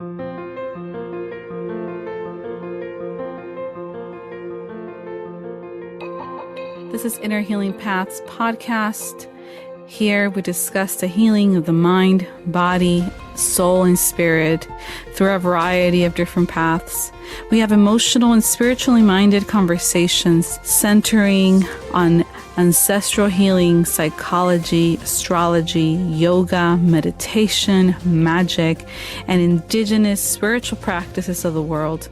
This is Inner Healing Paths podcast. Here we discuss the healing of the mind, body, soul, and spirit through a variety of different paths. We have emotional and spiritually minded conversations centering on ancestral healing, psychology, astrology, yoga, meditation, magic, and indigenous spiritual practices of the world.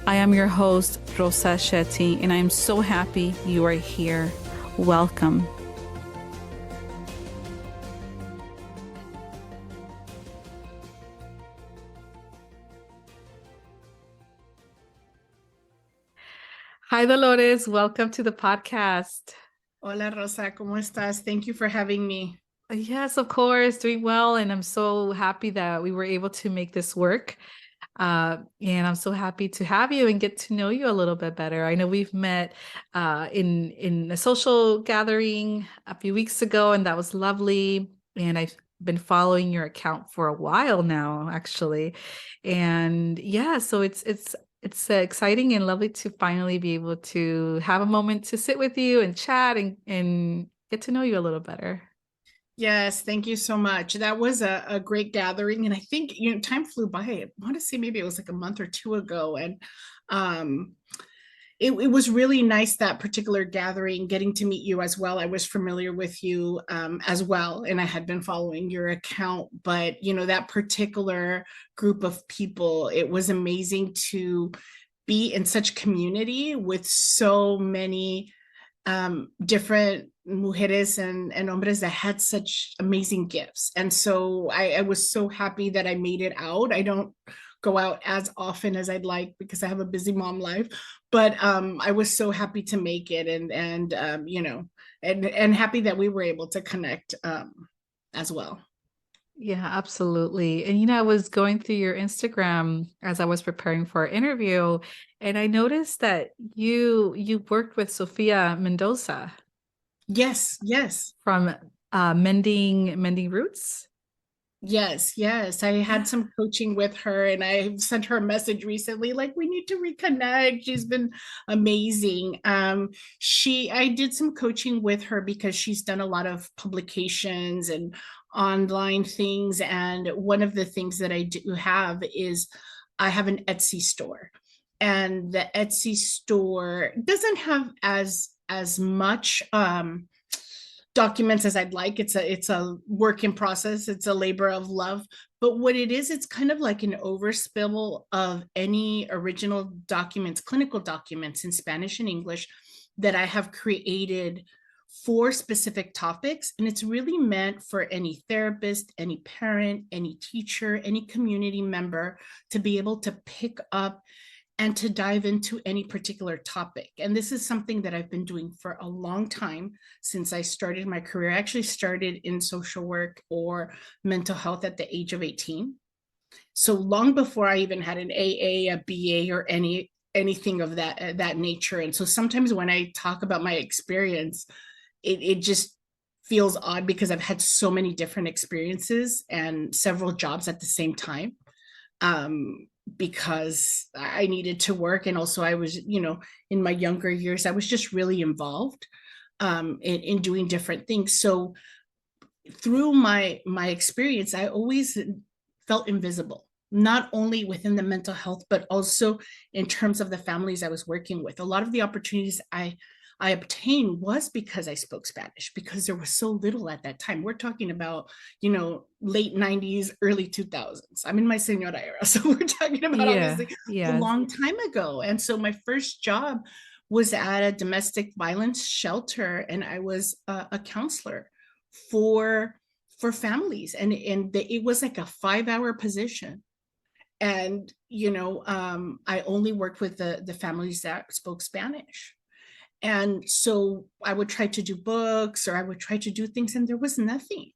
I am your host, Rosa Shetty, and I am so happy you are here. Welcome. Hi, Dolores. Welcome to the podcast. Hola, Rosa. ¿Cómo estás? Thank you for having me. Yes, of course. Doing well. And I'm so happy that we were able to make this work. And I'm so happy to have you and get to know you a little bit better. I know we've met in a social gathering a few weeks ago, and that was lovely. And I've been following your account for a while now, actually. And yeah, so it's exciting and lovely to finally be able to have a moment to sit with you and chat and get to know you a little better. Yes, thank you so much. That was a great gathering. And I think, time flew by. I want to say maybe it was like a month or two ago. And um, it was really nice, that particular gathering, getting to meet you as well. I was familiar with you as well, and I had been following your account. But, that particular group of people, it was amazing to be in such community with so many different mujeres and hombres that had such amazing gifts. And so I was so happy that I made it out. I don't go out as often as I'd like because I have a busy mom life, but I was so happy to make it, and happy that we were able to connect as well. Yeah, absolutely. And I was going through your Instagram as I was preparing for our interview, and I noticed that you worked with Sofia Mendoza Yes. from Mending Roots. Yes. I had some coaching with her, and I sent her a message recently, like, we need to reconnect. She's been amazing. I did some coaching with her because she's done a lot of publications and online things. And one of the things that I do have is I have an Etsy store. And the Etsy store doesn't have as much documents as I'd like. It's a work in process. It's a labor of love. But what it is, it's kind of like an overspill of any original documents, clinical documents in Spanish and English that I have created for specific topics. And it's really meant for any therapist, any parent, any teacher, any community member to be able to pick up and to dive into any particular topic. And this is something that I've been doing for a long time since I started my career. I actually started in social work or mental health at the age of 18. So long before I even had an AA, a BA, or anything of that nature. And so sometimes when I talk about my experience, it just feels odd because I've had so many different experiences and several jobs at the same time. Because I needed to work. And also I was, in my younger years, I was just really involved in doing different things. So through my experience, I always felt invisible, not only within the mental health, but also in terms of the families I was working with. A lot of the opportunities I obtained was because I spoke Spanish, because there was so little at that time. We're talking about, late 90s, early 2000s. I'm in my senora era. So we're talking about obviously a long time ago. And so my first job was at a domestic violence shelter, and I was a counselor for families. And it was like a 5-hour position. And, I only worked with the families that spoke Spanish. And so I would try to do books, or I would try to do things, and there was nothing.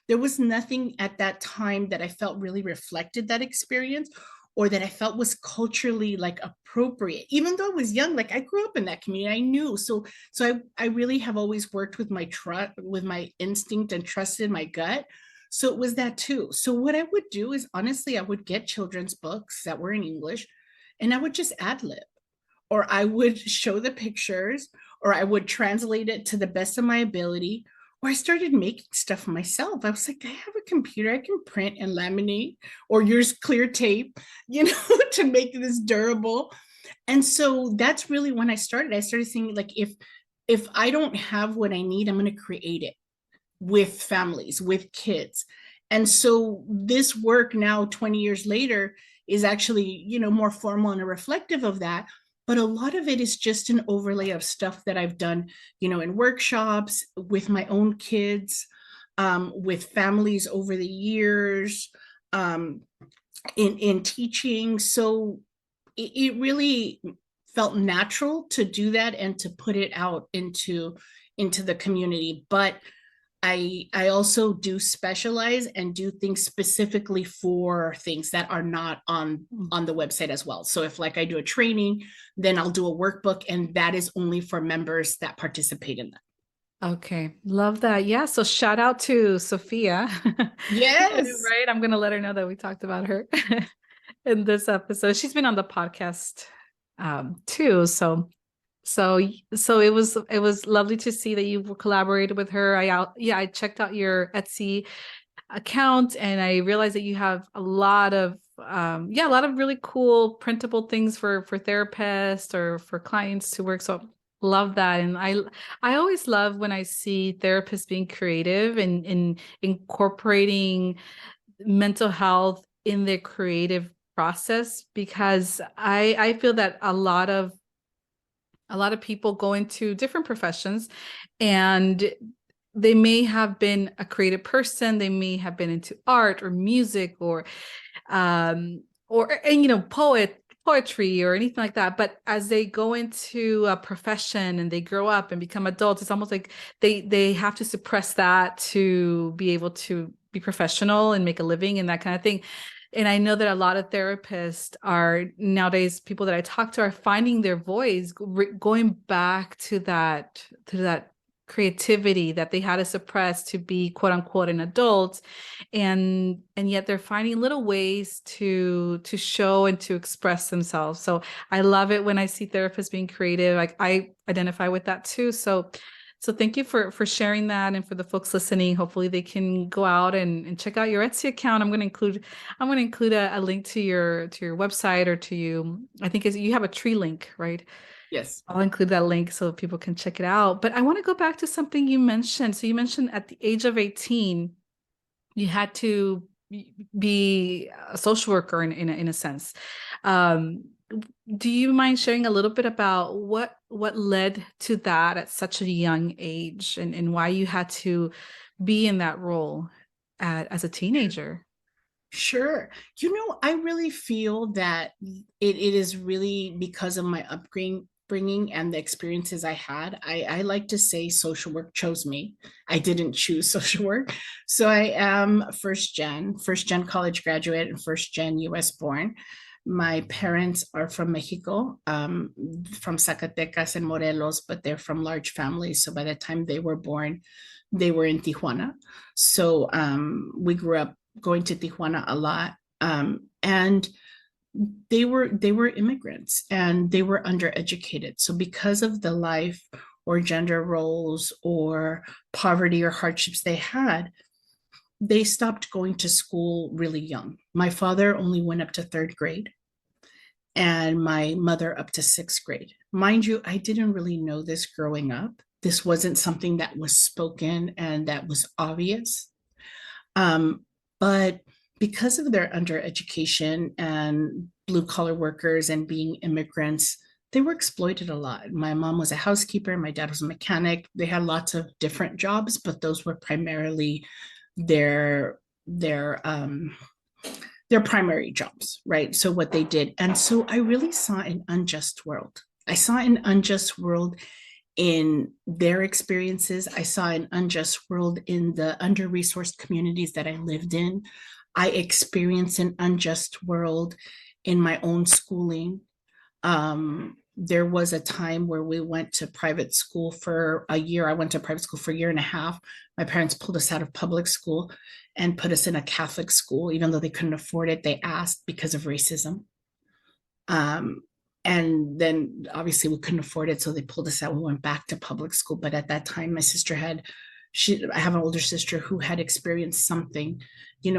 There was nothing at that time that I felt really reflected that experience, or that I felt was culturally like appropriate. Even though I was young, like I grew up in that community, I knew. So I really have always worked with my instinct and trusted my gut. So it was that too. So what I would do is honestly, I would get children's books that were in English and I would just ad lib, or I would show the pictures, or I would translate it to the best of my ability. Or I started making stuff myself. I was like, I have a computer, I can print and laminate or use clear tape, to make this durable. And so that's really when I started. I started thinking like if I don't have what I need, I'm going to create it with families, with kids. And so this work now 20 years later is actually, more formal and reflective of that. But a lot of it is just an overlay of stuff that I've done, in workshops with my own kids, with families over the years, in teaching. So it really felt natural to do that and to put it out into the community. But I also do specialize and do things specifically for things that are not on the website as well. So if like I do a training, then I'll do a workbook, and that is only for members that participate in that. Okay, love that. Yeah, so shout out to Sophia. Yes. Right, I'm gonna let her know that we talked about her in this episode. She's been on the podcast too, so it was lovely to see that you collaborated with her. I checked out your Etsy account and I realized that you have a lot of really cool printable things for therapists or for clients to work. So love that. And I always love when I see therapists being creative and in incorporating mental health in their creative process, because I feel that a lot of people go into different professions and they may have been a creative person, they may have been into art or music or poetry or anything like that, but as they go into a profession and they grow up and become adults, it's almost like they have to suppress that to be able to be professional and make a living and that kind of thing. And I know that a lot of therapists are nowadays, people that I talk to are finding their voice, going back to that creativity that they had to suppress to be quote unquote an adult, and yet they're finding little ways to show and to express themselves. So I love it when I see therapists being creative. Like I identify with that too. So thank you for sharing that, and for the folks listening, hopefully they can go out and check out your Etsy account. I'm going to include a link to your website, or to you. I think you have a tree link, right? Yes. I'll include that link so people can check it out. But I want to go back to something you mentioned. So you mentioned at the age of 18, you had to be a social worker in a sense. Um, do you mind sharing a little bit about what led to that at such a young age, and why you had to be in that role as a teenager? Sure. I really feel that it is really because of my upbringing and the experiences I had. I like to say social work chose me. I didn't choose social work. So I am first gen college graduate and first gen US born. My parents are from Mexico, from Zacatecas and Morelos, but they're from large families. So by the time they were born, they were in Tijuana. So we grew up going to Tijuana a lot. And they were immigrants and they were undereducated. So because of the life or gender roles or poverty or hardships they had, they stopped going to school really young. My father only went up to third grade and my mother up to sixth grade. Mind you, I didn't really know this growing up. This wasn't something that was spoken and that was obvious. But because of their undereducation and blue collar workers and being immigrants, they were exploited a lot. My mom was a housekeeper, my dad was a mechanic. They had lots of different jobs, but those were primarily their their um their primary jobs, right? So what they did. And so I really saw an unjust world. I saw an unjust world in their experiences. I saw an unjust world in the under-resourced communities that I lived in. I experienced an unjust world in my own schooling. There was a time where we went to private school for a year. I went to private school for a year and a half. My parents pulled us out of public school and put us in a Catholic school, even though they couldn't afford it. They asked because of racism. Um, and then obviously we couldn't afford it, so they pulled us out. We went back to public school. But at that time, my sister had, I have an older sister who had experienced something,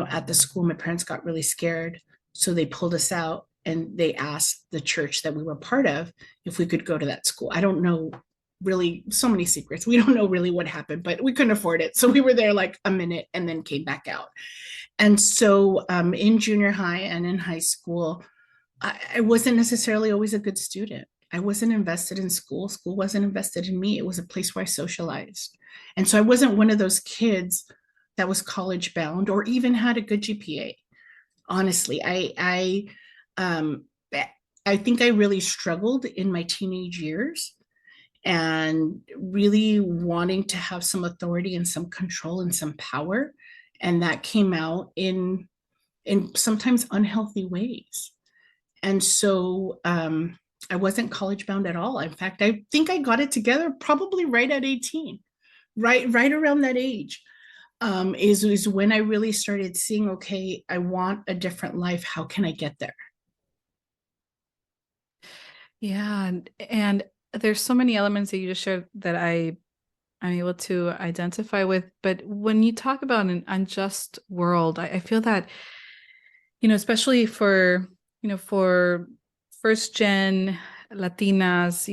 at the school. My parents got really scared, so they pulled us out and they asked the church that we were part of if we could go to that school. I don't know really, so many secrets. We don't know really what happened, but we couldn't afford it. So we were there like a minute and then came back out. And so in junior high and in high school, I wasn't necessarily always a good student. I wasn't invested in school. School wasn't invested in me. It was a place where I socialized. And so I wasn't one of those kids that was college bound or even had a good GPA. Honestly, um, I think I really struggled in my teenage years and really wanting to have some authority and some control and some power. And that came out in sometimes unhealthy ways. And so I wasn't college bound at all. In fact, I think I got it together probably right at 18, right around that age. Is when I really started seeing, okay, I want a different life. How can I get there? Yeah, and there's so many elements that you just shared that I'm able to identify with. But when you talk about an unjust world, I feel that, especially for first gen Latinas,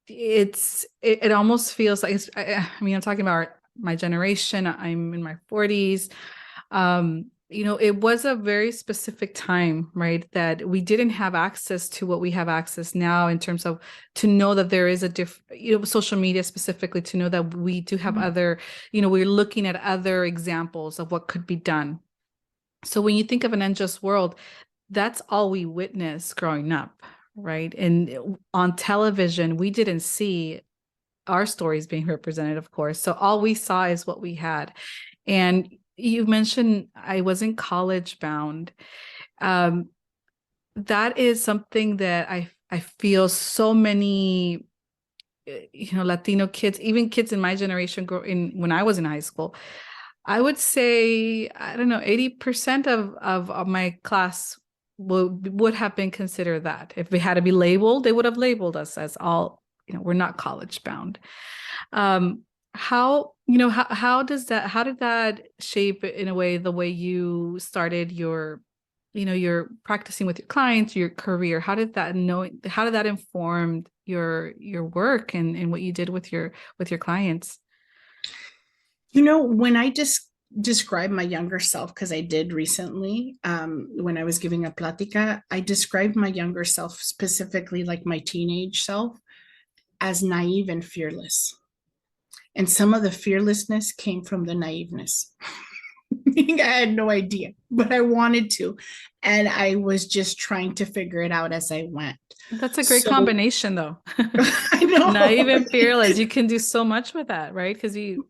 it almost feels like I'm talking about my generation. I'm in my 40s. It was a very specific time, right? That we didn't have access to what we have access now in terms of to know that there is a different, social media specifically, to know that we do have other, we're looking at other examples of what could be done. So when you think of an unjust world, that's all we witnessed growing up, right? And on television, we didn't see our stories being represented, of course. So all we saw is what we had. And you mentioned I wasn't college bound. That is something that I feel so many Latino kids, even kids in my generation when I was in high school, I would say, I don't know, 80% of my class would have been considered that. If we had to be labeled, they would have labeled us as all, we're not college bound. How did that shape in a way the way you started your practicing with your clients, your career? How did that inform your work and what you did with your clients? When I just describe my younger self, because I did recently, when I was giving a plática, I described my younger self, specifically like my teenage self, as naive and fearless. And some of the fearlessness came from the naiveness. I had no idea, but I wanted to. And I was just trying to figure it out as I went. That's a great combination, though. I know. Naive and fearless. You can do so much with that, right? Because you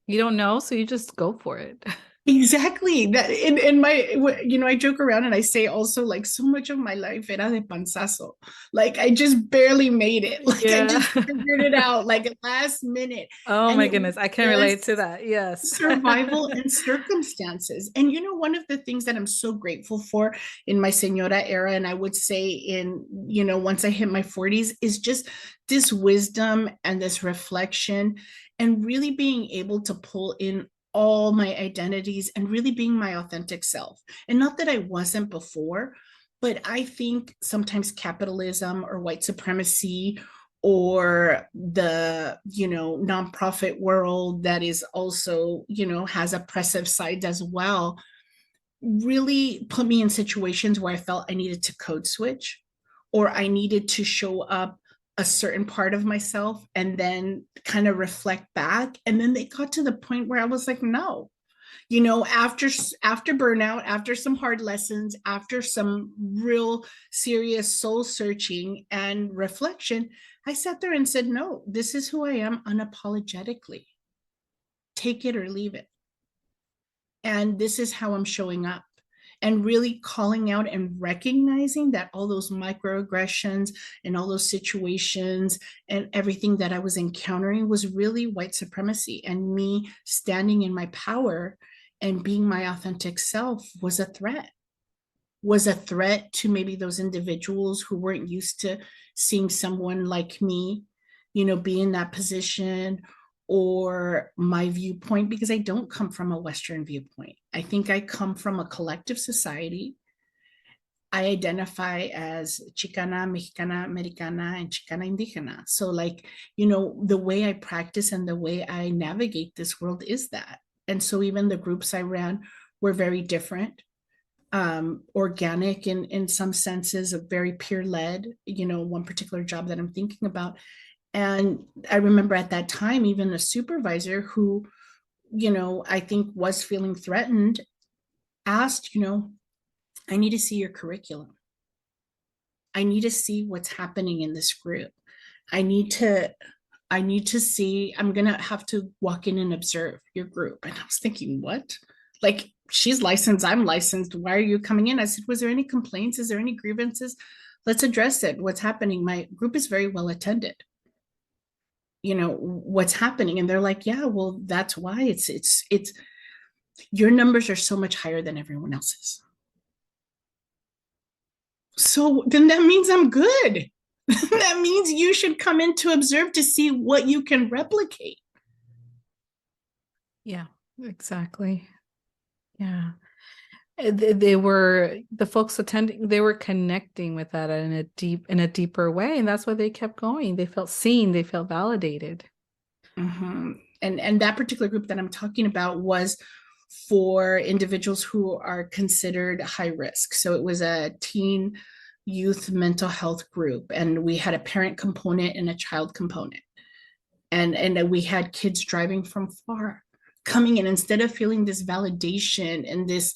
don't know, so you just go for it. Exactly. That in my, I joke around and I say also, like, so much of my life era de panzazo. Like I just barely made it. Like I just figured it out like at last minute. Oh and my goodness, I can relate to that. Yes. Survival and circumstances. And one of the things that I'm so grateful for in my senora era, and I would say in, once I hit my 40s, is just this wisdom and this reflection and really being able to pull in all my identities and really being my authentic self. And not that I wasn't before, but I think sometimes capitalism or white supremacy or the nonprofit world that is also has oppressive sides as well really put me in situations where I felt I needed to code switch or I needed to show up a certain part of myself and then kind of reflect back. And then they got to the point where I was like, no, after burnout, after some hard lessons, after some real serious soul searching and reflection, I sat there and said, no, this is who I am unapologetically. Take it or leave it. And this is how I'm showing up. and really calling out and recognizing that all those microaggressions and all those situations and everything that I was encountering was really white supremacy, and me standing in my power and being my authentic self was a threat to maybe those individuals who weren't used to seeing someone like me, be in that position, or my viewpoint, because I don't come from a Western viewpoint. I think I come from a collective society. I identify as Chicana, Mexicana, Americana, and Chicana Indigena. So, like, the way I practice and the way I navigate this world is that. And so, even the groups I ran were very different, organic in some senses, of very peer led, one particular job that I'm thinking about. And I remember at that time, even a supervisor who, I think was feeling threatened, asked, I need to see your curriculum. I need to see what's happening in this group. I need to I need to see, I'm going to have to walk in and observe your group. And I was thinking, what? Like, she's licensed, I'm licensed. Why are you coming in? I said, was there any complaints? Is there any grievances? Let's address it. What's happening? My group is very well attended. What's happening? And they're like, yeah, well, that's why it's your numbers are so much higher than everyone else's. So then that means I'm good. That means you should come in to observe to see what you can replicate. Yeah, exactly. Yeah. They were, the folks attending, they were connecting with that in a deeper way. And that's why they kept going. They felt seen, they felt validated. Mm-hmm. And that particular group that I'm talking about was for individuals who are considered high risk. So it was a teen youth mental health group, and we had a parent component and a child component. And we had kids driving from far coming in, instead of feeling this validation and this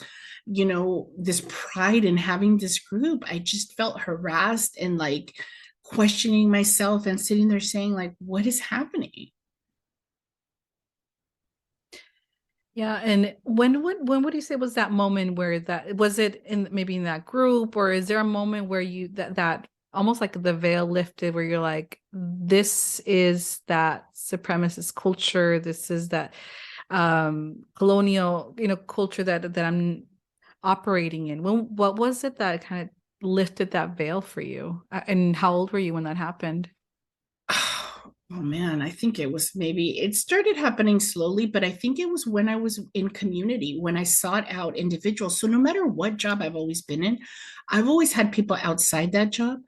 pride in having this group, I just felt harassed and like questioning myself and sitting there saying, like, what is happening? Yeah, and when would you say was that moment where that was it in maybe in that group, or is there a moment where you that almost like the veil lifted where you're like, this is that supremacist culture, this is that colonial, culture that I'm operating in? What was it that kind of lifted that veil for you? And how old were you when that happened? Oh man, I think it started happening slowly, but I think it was when I was in community, when I sought out individuals. So no matter what job I've always been in, I've always had people outside that job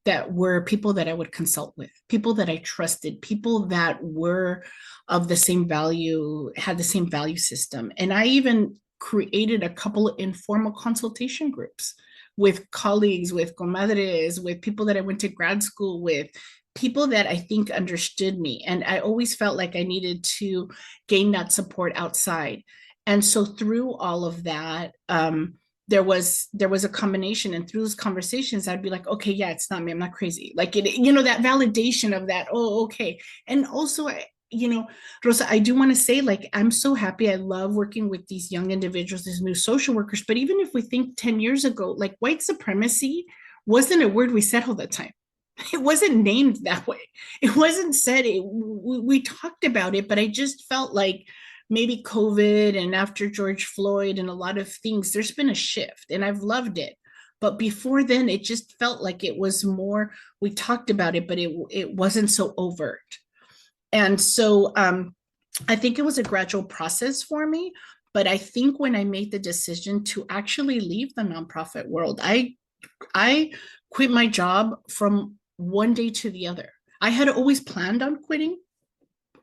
that were people that I would consult with, people that I trusted, people that were of the same value, had the same value system. And I even created a couple of informal consultation groups with colleagues, with comadres, with people that I went to grad school with, people that I think understood me. And I always felt like I needed to gain that support outside. And so through all of that, there was a combination, and through those conversations I'd be like, okay, yeah, it's not me, I'm not crazy, like that validation of that. Oh, okay. And also, Rosa, I do want to say, like, I'm so happy. I love working with these young individuals, these new social workers. But even if we think 10 years ago, like, white supremacy wasn't a word we said all the time. It wasn't named that way. It wasn't said. We talked about it, but I just felt like maybe COVID and after George Floyd and a lot of things, there's been a shift, and I've loved it. But before then, it just felt like it was more, we talked about it, but it wasn't so overt. And so I think it was a gradual process for me. But I think when I made the decision to actually leave the nonprofit world, I quit my job from one day to the other. I had always planned on quitting.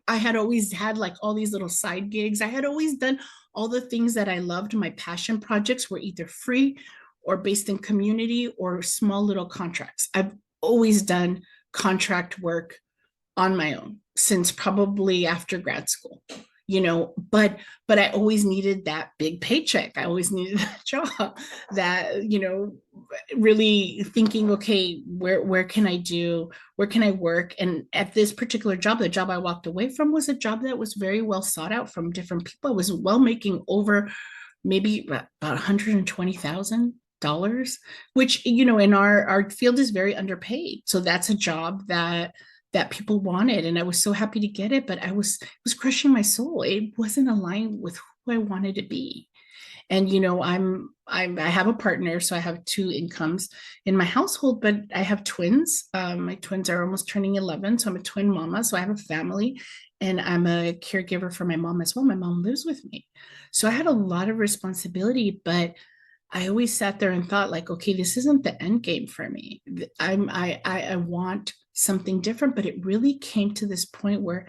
I had always had like all these little side gigs. I had always done all the things that I loved. My passion projects were either free or based in community or small little contracts. I've always done contract work on my own since probably after grad school, but I always needed that big paycheck. I always needed that job that, really thinking, okay, where can I work? And at this particular job, the job I walked away from was a job that was very well sought out from different people. I was well making over maybe about $120,000, which, in our field is very underpaid. So that's a job that people wanted. And I was so happy to get it, but it was crushing my soul. It wasn't aligned with who I wanted to be. And I have a partner, so I have two incomes in my household, but I have twins. My twins are almost turning 11, so I'm a twin mama. So I have a family, and I'm a caregiver for my mom as well. My mom lives with me, so I had a lot of responsibility. But I always sat there and thought, like, okay, this isn't the end game for me. I want something different. But it really came to this point where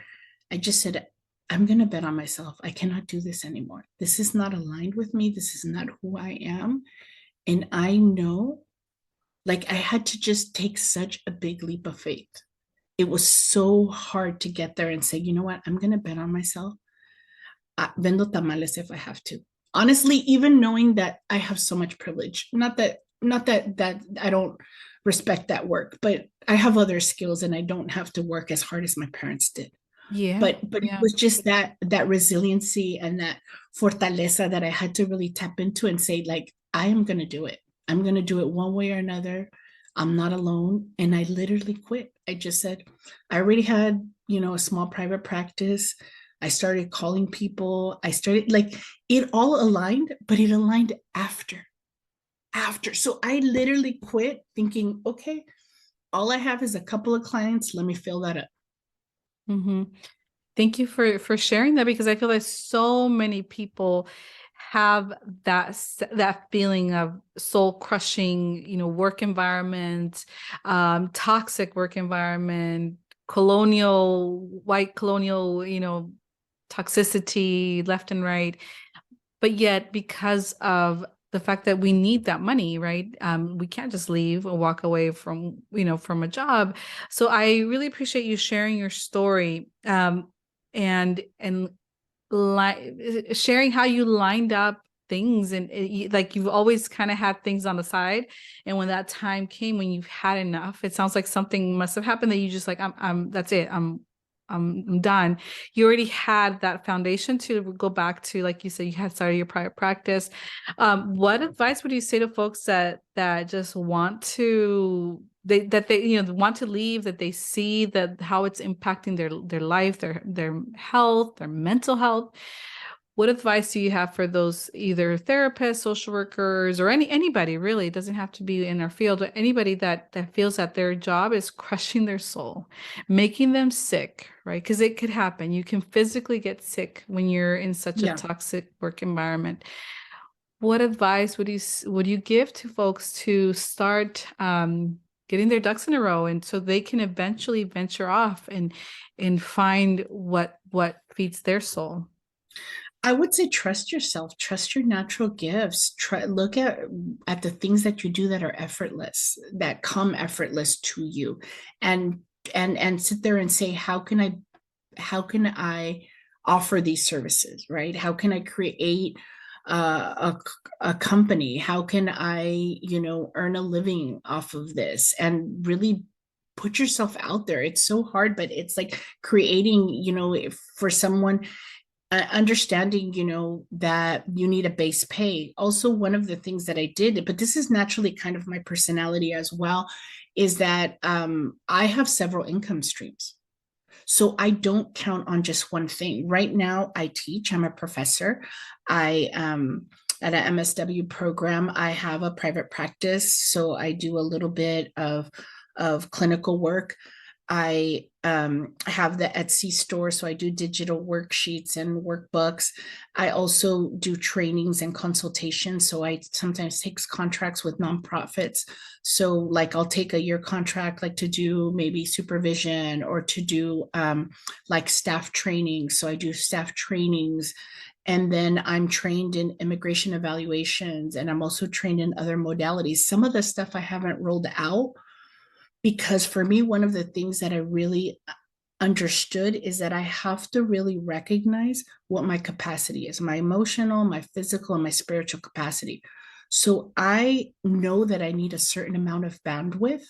I just said, I'm going to bet on myself. I cannot do this anymore. This is not aligned with me. This is not who I am. And I know, like, I had to just take such a big leap of faith. It was so hard to get there and say, you know what, I'm going to bet on myself. Vendo tamales if I have to. Honestly, even knowing that I have so much privilege, not that I don't respect that work, but I have other skills and I don't have to work as hard as my parents did. Yeah. But it Yeah. was just that resiliency and that fortaleza that I had to really tap into and say, like, I am going to do it. I'm going to do it one way or another. I'm not alone. And I literally quit. I just said, I already had, a small private practice. I started calling people. I started, like, it all aligned, but it aligned after. So I literally quit thinking, okay, all I have is a couple of clients. Let me fill that up. Mm-hmm. Thank you for sharing that, because I feel like so many people have that feeling of soul crushing, work environment, toxic work environment, white colonial, toxicity left and right. But yet, because of the fact that we need that money, right? We can't just leave or walk away from a job. So I really appreciate you sharing your story, and sharing how you lined up things, and like you've always kind of had things on the side, and when that time came when you've had enough, it sounds like something must have happened that you just like, I'm that's it, I'm done. You already had that foundation to go back to, like you said, you had started your private practice. What advice would you say to folks that just want to they want to leave, that they see that how it's impacting their life, their health, their mental health? What advice do you have for those, either therapists, social workers, or anybody really? It doesn't have to be in our field, but anybody that feels that their job is crushing their soul, making them sick, right? Because it could happen. You can physically get sick when you're in such a Yeah. toxic work environment. What advice would you give to folks to start getting their ducks in a row, and so they can eventually venture off and find what feeds their soul? I would say trust yourself, trust your natural gifts. Look at the things that you do that are effortless, that come effortless to you, and and sit there and say, how can I offer these services, right? How can I create a company? How can I, earn a living off of this? And really put yourself out there. It's so hard, but it's like creating, for someone, understanding, that you need a base pay. Also, one of the things that I did, but this is naturally kind of my personality as well, is that I have several income streams. So I don't count on just one thing. Right now, I teach, I'm a professor. I at an MSW program, I have a private practice. So I do a little bit of clinical work. I have the Etsy store, so I do digital worksheets and workbooks. I also do trainings and consultations. So I sometimes take contracts with nonprofits. So, like, I'll take a year contract, like to do maybe supervision or to do like staff training. So I do staff trainings. And then I'm trained in immigration evaluations, and I'm also trained in other modalities. Some of the stuff I haven't rolled out, because for me, one of the things that I really understood is that I have to really recognize what my capacity is, my emotional, my physical, and my spiritual capacity. So I know that I need a certain amount of bandwidth,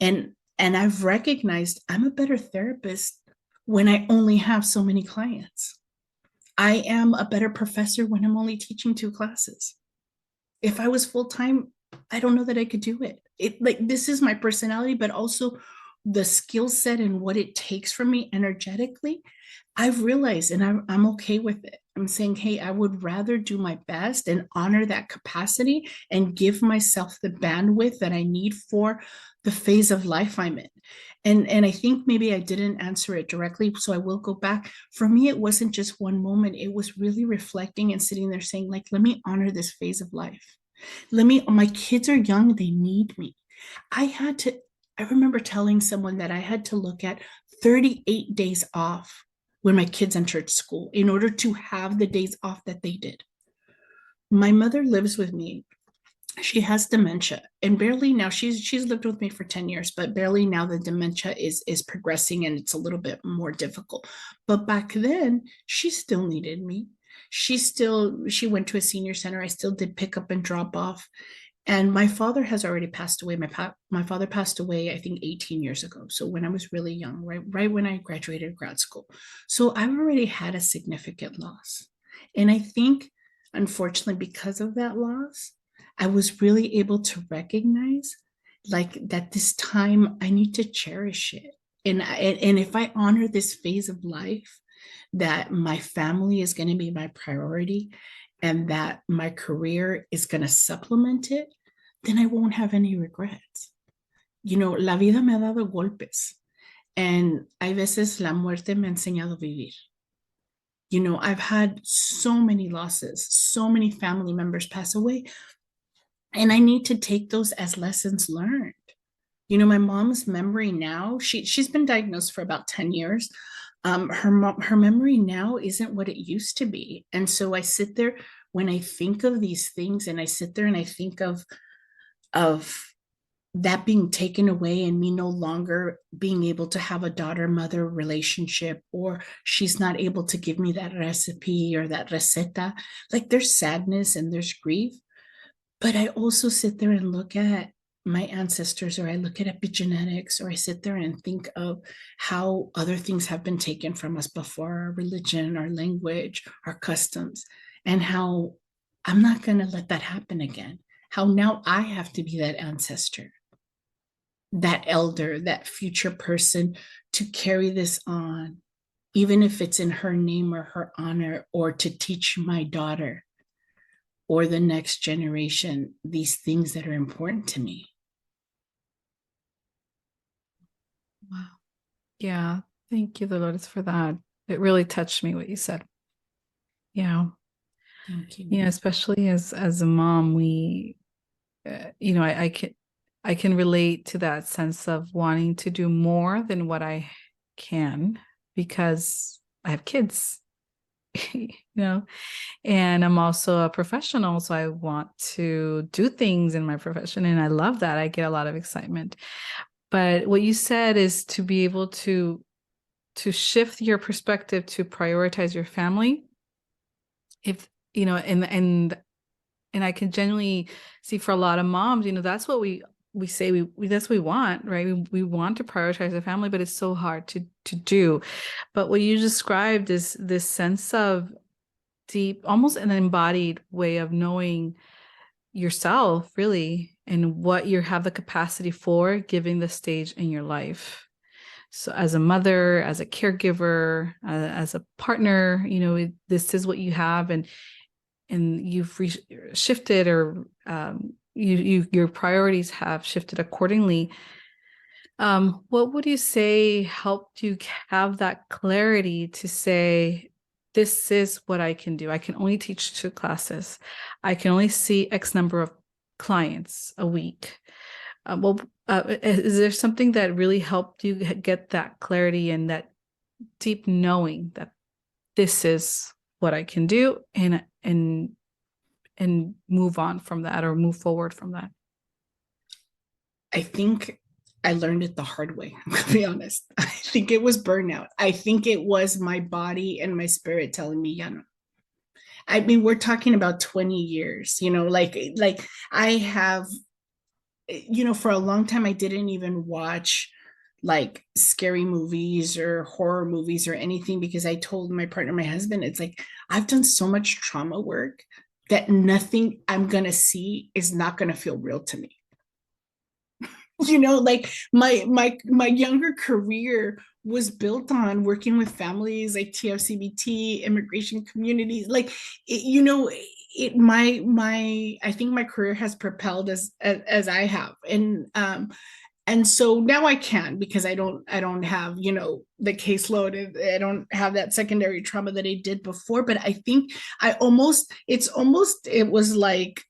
and I've recognized I'm a better therapist when I only have so many clients. I am a better professor when I'm only teaching 2 classes. If I was full time, I don't know that I could do it. It like this is my personality, but also the skill set and what it takes from me energetically. I've realized, and I'm okay with it. I'm saying, hey, I would rather do my best and honor that capacity and give myself the bandwidth that I need for the phase of life I'm in. And I think maybe I didn't answer it directly, so I will go back. For me, it wasn't just one moment. It was really reflecting and sitting there saying, like, let me honor this phase of life. My kids are young, they need me. I had to, I remember telling someone that I had to look at 38 days off when my kids entered school in order to have the days off that they did. My mother lives with me. She has dementia, and barely now she's lived with me for 10 years, but barely now the dementia is progressing and it's a little bit more difficult. But back then she still needed me. She went to a senior center. I still did pick up and drop off. And my father has already passed away. My father passed away, I think, 18 years ago. So when I was really young, right when I graduated grad school. So I've already had a significant loss. And I think, unfortunately, because of that loss, I was really able to recognize like that this time I need to cherish it. And if I honor this phase of life, that my family is going to be my priority and that my career is going to supplement it, then I won't have any regrets. La vida me ha dado golpes, and hay veces la muerte me ha enseñado a vivir. I've had so many losses, so many family members pass away, and I need to take those as lessons learned. My mom's memory now, she's been diagnosed for about 10 years. Her memory now isn't what it used to be. And so I sit there when I think of these things, and I sit there and I think of that being taken away and me no longer being able to have a daughter mother relationship, or she's not able to give me that recipe or that receta. Like, there's sadness and there's grief, but I also sit there and look at my ancestors, or I look at epigenetics, or I sit there and think of how other things have been taken from us before, our religion, our language, our customs, and how I'm not going to let that happen again. How now I have to be that ancestor, that elder, that future person to carry this on, even if it's in her name or her honor, or to teach my daughter or the next generation these things that are important to me. Wow. Yeah. Thank you, Dolores, for that. It really touched me what you said. Yeah. Thank you. Especially as a mom, we, I can relate to that sense of wanting to do more than what I can because I have kids, and I'm also a professional. So I want to do things in my profession. And I love that. I get a lot of excitement. But what you said is to be able to shift your perspective to prioritize your family. If, and I can genuinely see for a lot of moms, that's what we say that's what we want, right? We want to prioritize the family, but it's so hard to do. But what you described is this sense of deep, almost an embodied way of knowing yourself, really, and what you have the capacity for, given the stage in your life. So as a mother, as a caregiver, as a partner, this is what you have, and you've shifted, or your priorities have shifted accordingly. What would you say helped you have that clarity to say, this is what I can do? I can only teach 2 classes. I can only see X number of clients a week. Is there something that really helped you get that clarity and that deep knowing that this is what I can do, and move on from that, or move forward from that? I think I learned it the hard way. To be honest, I think it was burnout. I think it was my body and my spirit telling me, yeah, no. I mean, we're talking about 20 years, like I have, for a long time, I didn't even watch like scary movies or horror movies or anything, because I told my partner, my husband, it's like, I've done so much trauma work that nothing I'm going to see is not going to feel real to me. Like my younger career was built on working with families like TFCBT, immigration communities. Like, my I think my career has propelled as I have, and so now I can, because I don't have the caseload. I don't have that secondary trauma that I did before. But I think it was like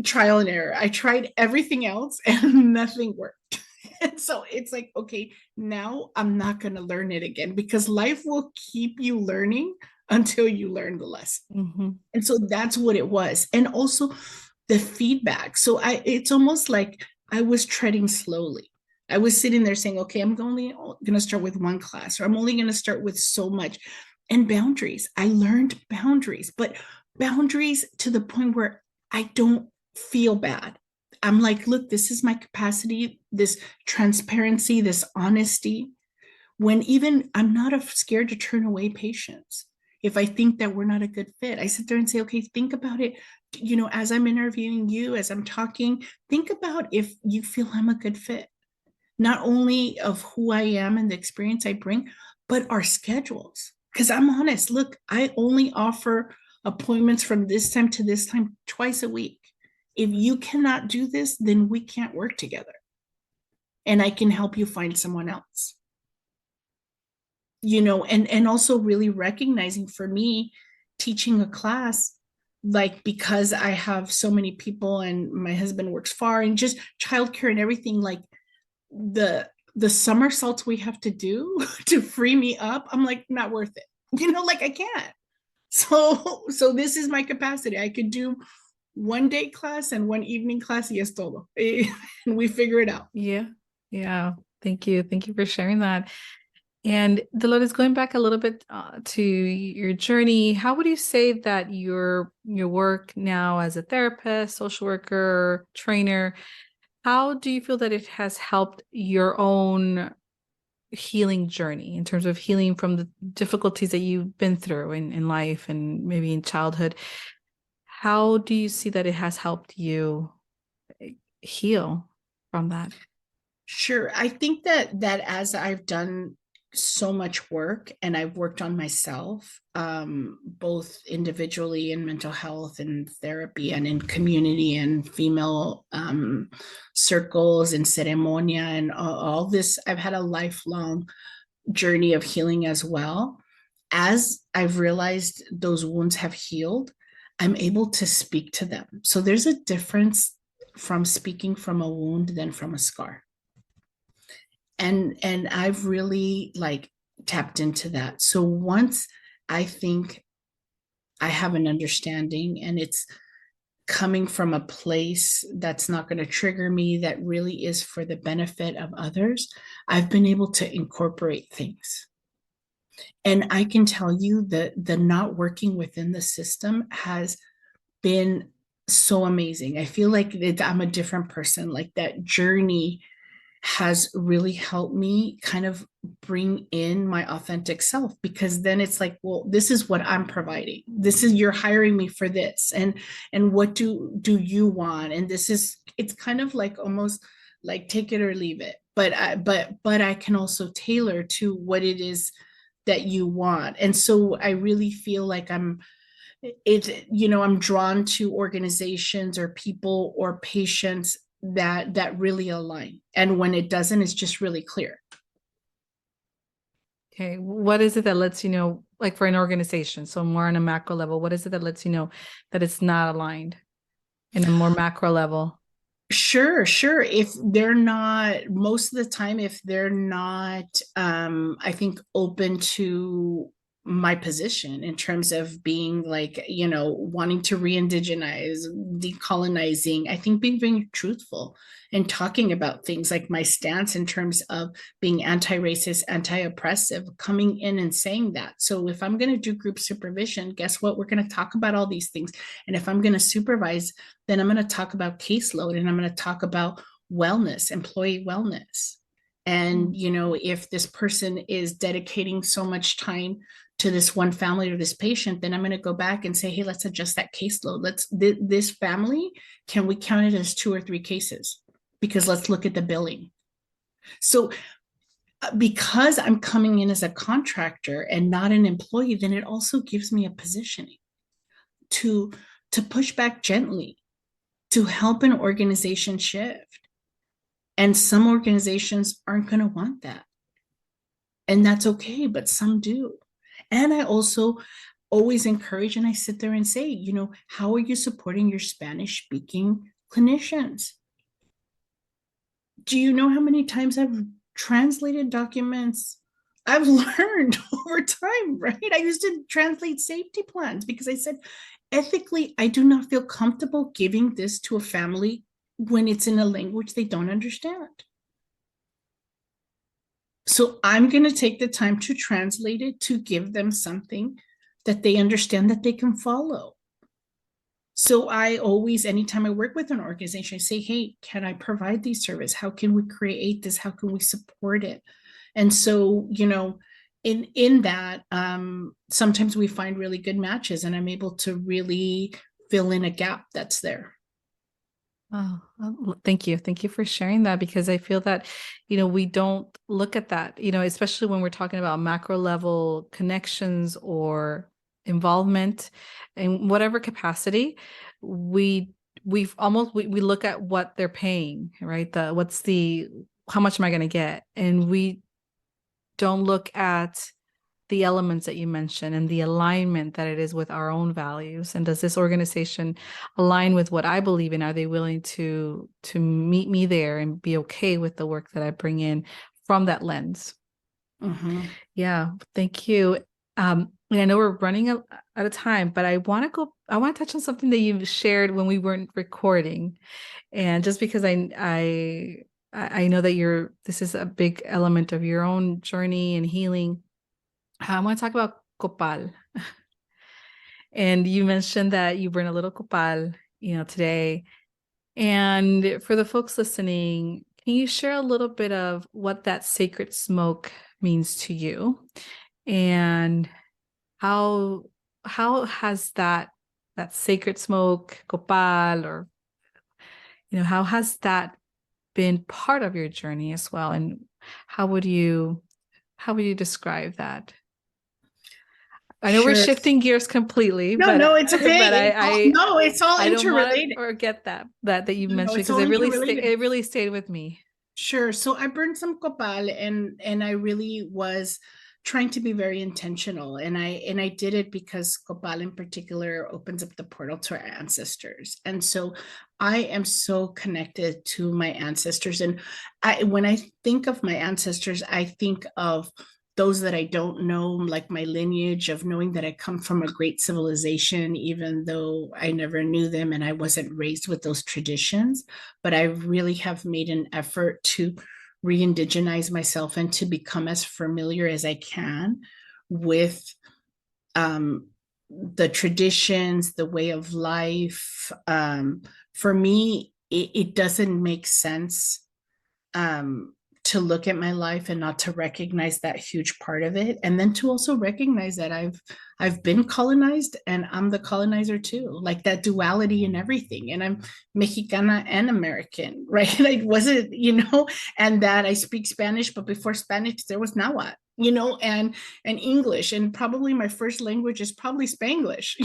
trial and error. I tried everything else and nothing worked. And so it's like, okay, now I'm not going to learn it again, because life will keep you learning until you learn the lesson. Mm-hmm. And so that's what it was. And also the feedback. So it's almost like I was treading slowly. I was sitting there saying, okay, I'm only going to start with one class, or I'm only going to start with so much. And boundaries. I learned boundaries, but boundaries to the point where I don't feel bad. I'm like, look, this is my capacity, this transparency, this honesty. When even I'm not scared to turn away patients if I think that we're not a good fit. I sit there and say, okay, think about it. As I'm interviewing you, as I'm talking, think about if you feel I'm a good fit, not only of who I am and the experience I bring, but our schedules. Because I'm honest, look, I only offer appointments from this time to this time twice a week. If you cannot do this, then we can't work together. And I can help you find someone else. And also really recognizing, for me, teaching a class, like, because I have so many people and my husband works far, and just childcare and everything, like the somersaults we have to do to free me up, I'm like, not worth it. Like, I can't. So this is my capacity. I could do one day class and one evening class, yes todo. And we figure it out. Yeah. Yeah. Thank you. Thank you for sharing that. And Dolores, going back a little bit to your journey, how would you say that your work now as a therapist, social worker, trainer, how do you feel that it has helped your own healing journey, in terms of healing from the difficulties that you've been through in life and maybe in childhood? How do you see that it has helped you heal from that? Sure. I think that as I've done so much work, and I've worked on myself, both individually in mental health and therapy, and in community and female circles and ceremonia, and all this, I've had a lifelong journey of healing as well. As I've realized those wounds have healed, I'm able to speak to them. So there's a difference from speaking from a wound than from a scar. And I've really, like, tapped into that. So once I think I have an understanding, and it's coming from a place that's not going to trigger me, that really is for the benefit of others, I've been able to incorporate things. And I can tell you that the not working within the system has been so amazing. I feel like I'm a different person. Like, that journey has really helped me kind of bring in my authentic self, because then it's like, well, this is what I'm providing. This is, you're hiring me for this, and what do you want? And it's kind of like, almost like, take it or leave it. But I can also tailor to what it is that you want. And so I really feel like I'm drawn to organizations or people or patients that really align. And when it doesn't, it's just really clear. Okay. What is it that lets you know, like for an organization, so more on a macro level, what is it that lets you know that it's not aligned in a more macro level? Sure. If they're not, most of the time, if they're not, I think, open to my position in terms of being, like, wanting to re-indigenize, decolonizing, I think being very truthful and talking about things, like my stance in terms of being anti-racist, anti-oppressive, coming in and saying that. So if I'm going to do group supervision, guess what? We're going to talk about all these things. And if I'm going to supervise, then I'm going to talk about caseload, and I'm going to talk about wellness, employee wellness. And, if this person is dedicating so much time to this one family or this patient, then I'm going to go back and say, hey, let's adjust that caseload. This family, can we count it as 2 or 3 cases? Because let's look at the billing. So because I'm coming in as a contractor and not an employee, then it also gives me a positioning to push back gently, to help an organization shift. And some organizations aren't going to want that. And that's okay, but some do. And I also always encourage, and I sit there and say, how are you supporting your Spanish speaking clinicians? Do you know how many times I've translated documents? I've learned over time, right? I used to translate safety plans because I said, ethically, I do not feel comfortable giving this to a family when it's in a language they don't understand. So I'm going to take the time to translate it, to give them something that they understand, that they can follow. So I always, anytime I work with an organization, I say, hey, can I provide these service? How can we create this? How can we support it? And so, in that, sometimes we find really good matches, and I'm able to really fill in a gap that's there. Oh, thank you. Thank you for sharing that, because I feel that, we don't look at that, especially when we're talking about macro level connections or involvement in whatever capacity. We look at what they're paying, right? How much am I going to get? And we don't look at the elements that you mentioned and the alignment that it is with our own values. And does this organization align with what I believe in? Are they willing to meet me there and be okay with the work that I bring in from that lens? Mm-hmm. Yeah, thank you. And I know we're running out of time, but I want to touch on something that you shared when we weren't recording. And just because I know that this is a big element of your own journey and healing, I want to talk about copal. And you mentioned that you burn a little copal, today. And for the folks listening, can you share a little bit of what that sacred smoke means to you? And how has that sacred smoke, copal, or how has that been part of your journey as well? And how would you describe that? I know we're Sure. shifting gears completely, No, but it's okay. No, it's all I don't want to interrelated. forget that you No, mentioned, it's because all interrelated. it really stayed with me. Sure. So I burned some copal, and I really was trying to be very intentional, and I did it because copal in particular opens up the portal to our ancestors. And so I am so connected to my ancestors, and when I think of my ancestors, I think of those that I don't know, like my lineage of knowing that I come from a great civilization, even though I never knew them and I wasn't raised with those traditions. But I really have made an effort to re-indigenize myself and to become as familiar as I can with the traditions, the way of life. For me, it doesn't make sense um, to look at my life and not to recognize that huge part of it, and then to also recognize that I've been colonized and I'm the colonizer too, like that duality in everything. And I'm Mexicana and American, right? I wasn't, and that I speak Spanish, but before Spanish there was Nahuatl, and English, and probably my first language is probably Spanglish,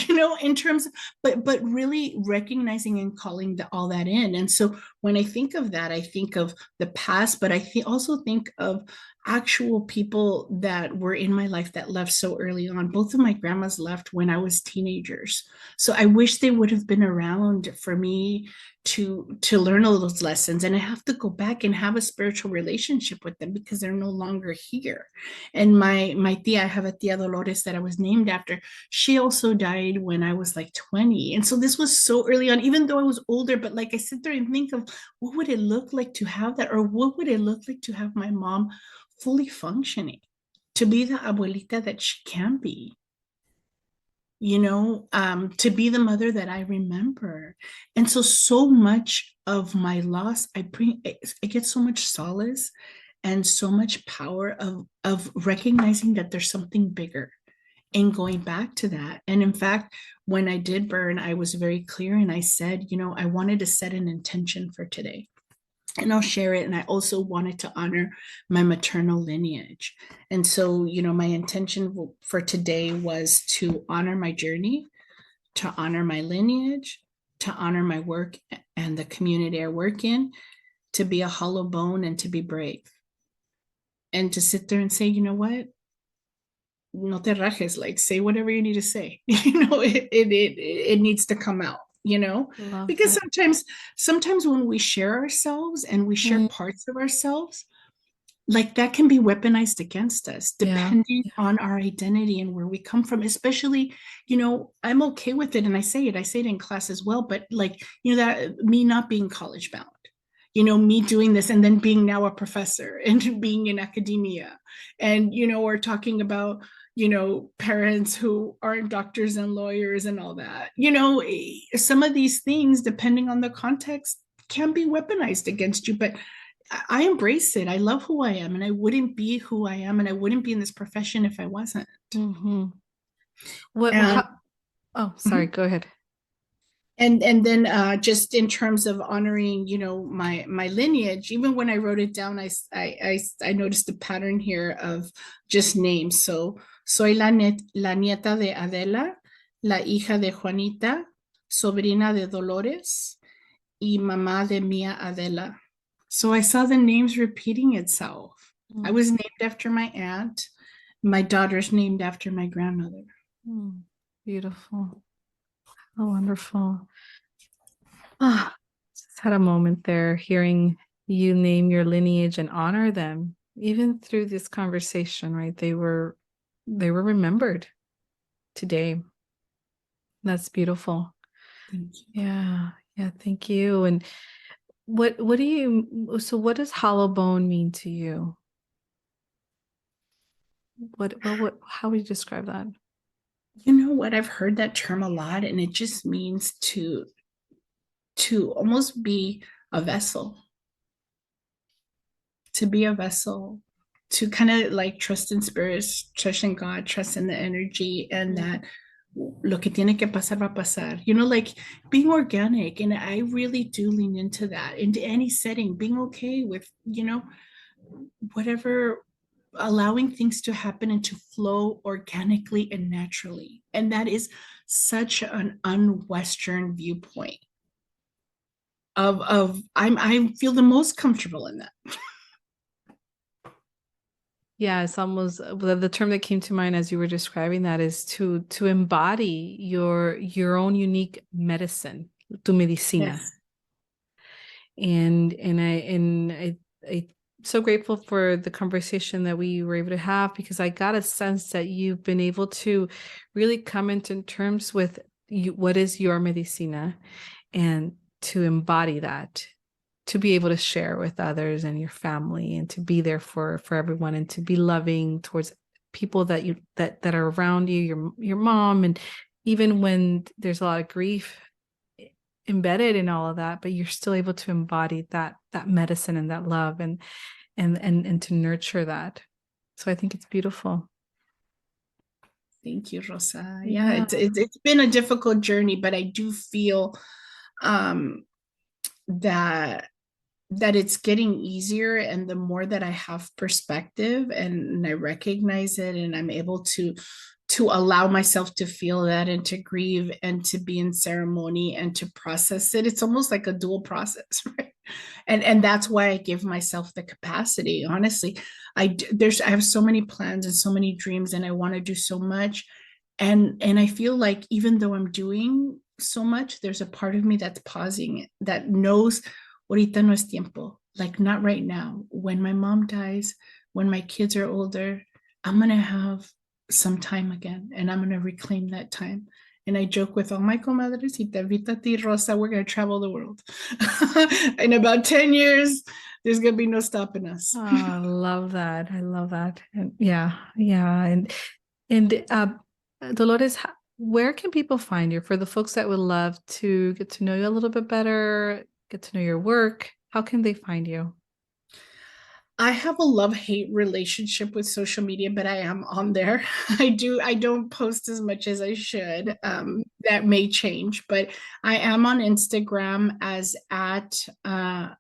in terms of, but really recognizing and calling all that in. And so when I think of that, I think of the past, but I also think of actual people that were in my life that left so early on. Both of my grandmas left when I was teenagers. So I wish they would have been around for me to learn all those lessons. And I have to go back and have a spiritual relationship with them because they're no longer here. And my tia, I have a tia Dolores that I was named after. She also died when I was like 20. And so this was so early on, even though I was older, but like I sit there and think of what would it look like to have that, or what would it look like to have my mom fully functioning, to be the abuelita that she can be, to be the mother that I remember. And so much of my loss, I get so much solace and so much power of recognizing that there's something bigger. and going back to that. And in fact, when I did burn, I was very clear and I said, I wanted to set an intention for today. And I'll share it. And I also wanted to honor my maternal lineage. And so, my intention for today was to honor my journey, to honor my lineage, to honor my work and the community I work in, to be a hollow bone and to be brave. And to sit there and say, you know what? No te rajes, like say whatever you need to say. It needs to come out, Love because that. sometimes when we share ourselves and we share Mm, parts of ourselves, like that can be weaponized against us yeah. depending on our identity and where we come from. Especially, I'm okay with it, and I say it in class as well, but like, that me not being college bound, me doing this and then being now a professor and being in academia, and we're talking about parents who aren't doctors and lawyers and all that. Some of these things, depending on the context, can be weaponized against you, but I embrace it. I love who I am, and I wouldn't be who I am, and I wouldn't be in this profession if I wasn't. Mm-hmm. And Oh, sorry, go ahead. and then just in terms of honoring, my lineage, even when I wrote it down, I noticed a pattern here of just names. So soy la nieta de Adela, la hija de Juanita, sobrina de Dolores, y mamá de Mia Adela. So I saw the names repeating itself. I was named after my aunt. My daughter's named after my grandmother. Mm, beautiful. Oh, wonderful. Ah, just had a moment there hearing you name your lineage and honor them. Even through this conversation, right? They were remembered today. That's beautiful. Thank you. Yeah. Yeah, thank you. And what does hollow bone mean to you? How would you describe that? You know what? I've heard that term a lot, and it just means to almost be a vessel, to be a vessel, to kind of like trust in spirits, trust in God, trust in the energy, and that lo que tiene que pasar va a pasar. Like being organic. And I really do lean into that, into any setting, being okay with, whatever, allowing things to happen and to flow organically and naturally. And that is such an un-Western viewpoint of I feel the most comfortable in that. Yeah, it's almost the term that came to mind as you were describing that is to embody your own unique medicine, tu medicina. Yes. And I so grateful for the conversation that we were able to have, because I got a sense that you've been able to really come into terms with what is your medicina, and to embody that, to be able to share with others and your family, and to be there for everyone, and to be loving towards people that are around you, your mom, and even when there's a lot of grief embedded in all of that, but you're still able to embody that medicine and that love, and to nurture that. So I think it's beautiful. Thank you, Rosa. Yeah, Yeah. it's been a difficult journey, but I do feel um that it's getting easier, and the more that I have perspective and I recognize it, and I'm able to allow myself to feel that and to grieve and to be in ceremony and to process it, it's almost like a dual process, right? And that's why I give myself the capacity. Honestly, I have so many plans and so many dreams, and I want to do so much, and I feel like even though I'm doing so much, there's a part of me that's pausing it, that knows ahorita no es tiempo, like not right now. When my mom dies, when my kids are older, I'm going to have some time again, and I'm going to reclaim that time. And I joke with all my comadres, y te invito a ti, Rosa, we're going to travel the world. In about 10 years, there's going to be no stopping us. Oh, I love that. I love that. And yeah, yeah. And Dolores, where can people find you, for the folks that would love to get to know you a little bit better, get to know your work? How can they find you? I have a love-hate relationship with social media, but I am on there. I don't post as much as I should. That may change, but I am on Instagram as at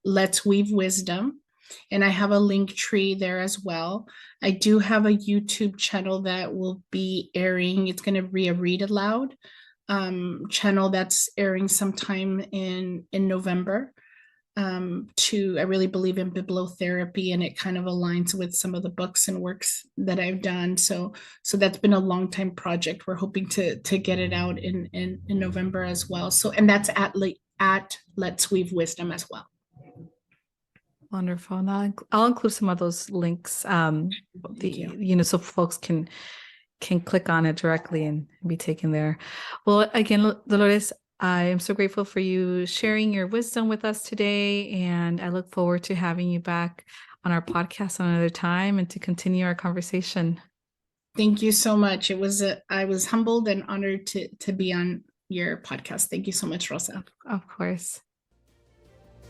Let's Weave Wisdom. And I have a link tree there as well. I do have a YouTube channel that will be airing. It's going to be a read aloud channel that's airing sometime in November. I really believe in bibliotherapy, and it kind of aligns with some of the books and works that I've done. So that's been a long time project. We're hoping to get it out in November as well. So, and that's at Let's Weave Wisdom as well. Wonderful. And I'll include some of those links, so folks can click on it directly and be taken there. Well, again, Dolores, I am so grateful for you sharing your wisdom with us today, and I look forward to having you back on our podcast another time and to continue our conversation. Thank you so much. I was humbled and honored to be on your podcast. Thank you so much, Rosa. Of course.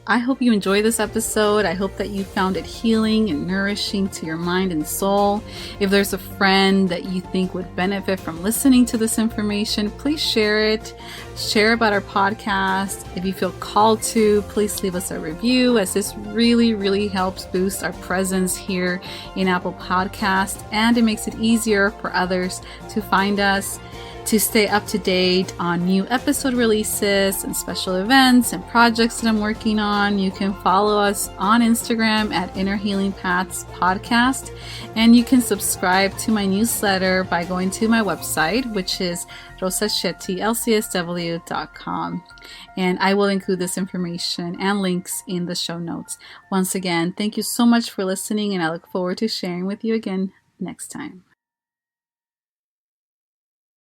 I hope you enjoyed this episode. I hope that you found it healing and nourishing to your mind and soul. If there's a friend that you think would benefit from listening to this information, please share it. Share about our podcast. If you feel called to, please leave us a review, as this really, really helps boost our presence here in Apple Podcast, and it makes it easier for others to find us. To stay up to date on new episode releases and special events and projects that I'm working on, you can follow us on Instagram at Inner Healing Paths Podcast. And you can subscribe to my newsletter by going to my website, which is rosachetty.lcsw.com. And I will include this information and links in the show notes. Once again, thank you so much for listening, and I look forward to sharing with you again next time.